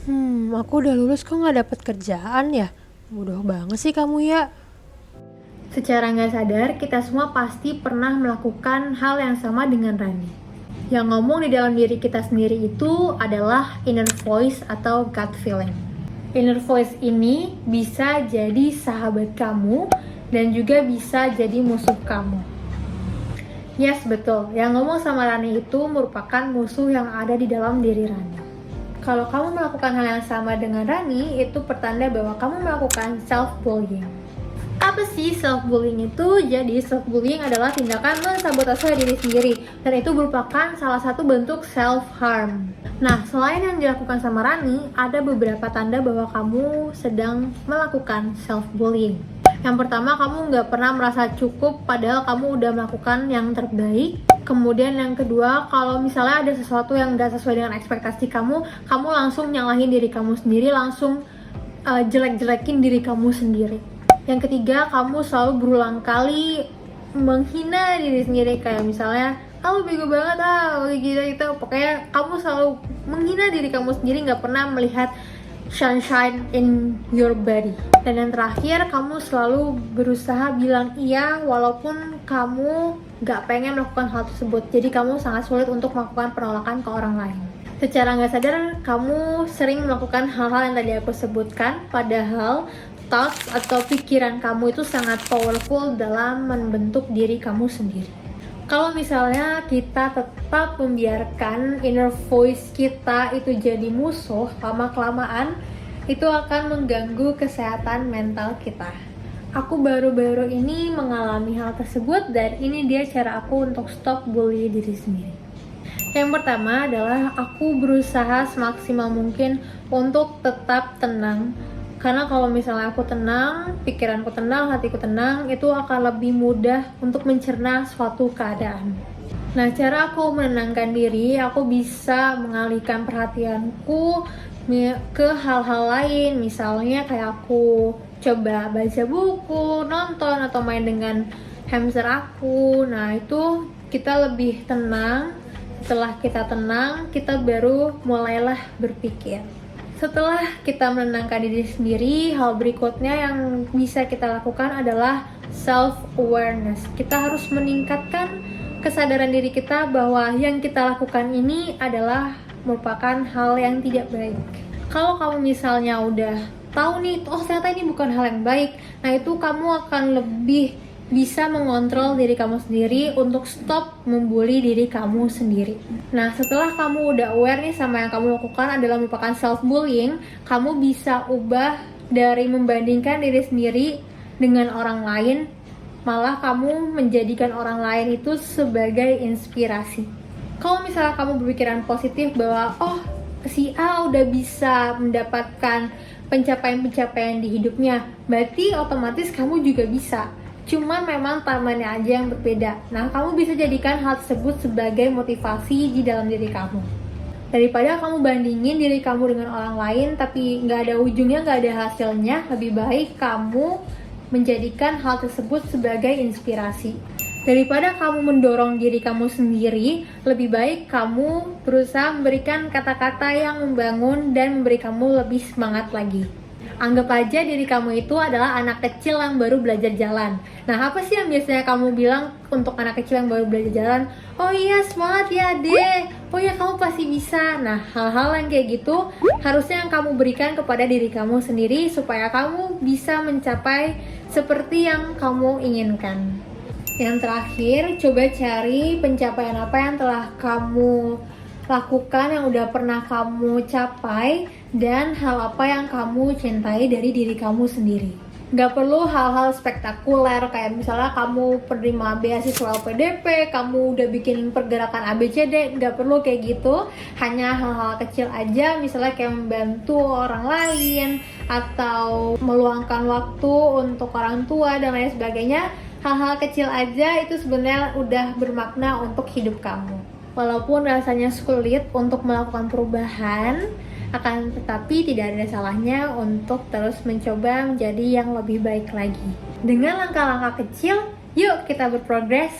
Aku udah lulus kok nggak dapet kerjaan ya? Bodoh banget sih kamu ya. Secara nggak sadar, kita semua pasti pernah melakukan hal yang sama dengan Rani. Yang ngomong di dalam diri kita sendiri itu adalah inner voice atau gut feeling. Inner voice ini bisa jadi sahabat kamu dan juga bisa jadi musuh kamu. Yes, betul. Yang ngomong sama Rani itu merupakan musuh yang ada di dalam diri Rani. Kalau kamu melakukan hal yang sama dengan Rani, itu pertanda bahwa kamu melakukan self-bullying. Apa sih self-bullying itu? Jadi self-bullying adalah tindakan mensabotase diri sendiri, dan itu merupakan salah satu bentuk self-harm. Nah, selain yang dilakukan sama Rani, ada beberapa tanda bahwa kamu sedang melakukan self-bullying. Yang pertama, kamu nggak pernah merasa cukup padahal kamu udah melakukan yang terbaik. Kemudian yang kedua, kalau misalnya ada sesuatu yang nggak sesuai dengan ekspektasi kamu langsung nyalahin diri kamu sendiri, langsung jelek-jelekin diri kamu sendiri. Yang ketiga, kamu selalu berulang kali menghina diri sendiri, kayak misalnya, lu bego banget gitu. Pokoknya kamu selalu menghina diri kamu sendiri, nggak pernah melihat sunshine in your body. Dan yang terakhir, kamu selalu berusaha bilang iya walaupun kamu gak pengen melakukan hal tersebut. Jadi kamu sangat sulit untuk melakukan penolakan ke orang lain. Secara gak sadar, kamu sering melakukan hal-hal yang tadi aku sebutkan, padahal thoughts atau pikiran kamu itu sangat powerful dalam membentuk diri kamu sendiri. Kalau misalnya kita tetap membiarkan inner voice kita itu jadi musuh, lama-kelamaan itu akan mengganggu kesehatan mental kita. Aku baru-baru ini mengalami hal tersebut, dan ini dia cara aku untuk stop bully diri sendiri. Yang pertama adalah aku berusaha semaksimal mungkin untuk tetap tenang. Karena kalau misalnya aku tenang, pikiranku tenang, hatiku tenang, itu akan lebih mudah untuk mencerna suatu keadaan. Nah, cara aku menenangkan diri, aku bisa mengalihkan perhatianku ke hal-hal lain. Misalnya kayak aku coba baca buku, nonton, atau main dengan hamster aku. Nah, itu kita lebih tenang. Setelah kita tenang, kita baru mulailah berpikir. Setelah kita menenangkan diri sendiri, hal berikutnya yang bisa kita lakukan adalah self-awareness. Kita harus meningkatkan kesadaran diri kita bahwa yang kita lakukan ini adalah merupakan hal yang tidak baik. Kalau kamu misalnya udah tahu nih, oh ternyata ini bukan hal yang baik, nah itu kamu akan lebih bisa mengontrol diri kamu sendiri untuk stop membuli diri kamu sendiri. Nah, setelah kamu udah aware nih sama yang kamu lakukan adalah merupakan self-bullying, kamu bisa ubah dari membandingkan diri sendiri dengan orang lain, malah kamu menjadikan orang lain itu sebagai inspirasi. Kalau misalnya kamu berpikiran positif bahwa, oh si A udah bisa mendapatkan pencapaian-pencapaian di hidupnya, berarti otomatis kamu juga bisa. Cuman memang tamannya aja yang berbeda. Nah, kamu bisa jadikan hal tersebut sebagai motivasi di dalam diri kamu. Daripada kamu bandingin diri kamu dengan orang lain tapi nggak ada ujungnya, nggak ada hasilnya, lebih baik kamu menjadikan hal tersebut sebagai inspirasi. Daripada kamu mendorong diri kamu sendiri, lebih baik kamu berusaha memberikan kata-kata yang membangun dan memberi kamu lebih semangat lagi. Anggap aja diri kamu itu adalah anak kecil yang baru belajar jalan. Nah, apa sih yang biasanya kamu bilang untuk anak kecil yang baru belajar jalan? Oh iya, semangat ya adek. Oh iya, kamu pasti bisa. Nah, hal-hal yang kayak gitu harusnya yang kamu berikan kepada diri kamu sendiri supaya kamu bisa mencapai seperti yang kamu inginkan. Yang terakhir, coba cari pencapaian apa yang telah kamu lakukan, yang udah pernah kamu capai, dan hal apa yang kamu cintai dari diri kamu sendiri. Gak perlu hal-hal spektakuler kayak misalnya kamu penerima beasiswa LPDP, kamu udah bikin pergerakan ABCD, gak perlu kayak gitu. Hanya hal-hal kecil aja, misalnya kayak membantu orang lain atau meluangkan waktu untuk orang tua dan lain sebagainya. Hal-hal kecil aja itu sebenarnya udah bermakna untuk hidup kamu. Walaupun rasanya sulit untuk melakukan perubahan, akan tetapi tidak ada salahnya untuk terus mencoba menjadi yang lebih baik lagi. Dengan langkah-langkah kecil, yuk kita berprogres.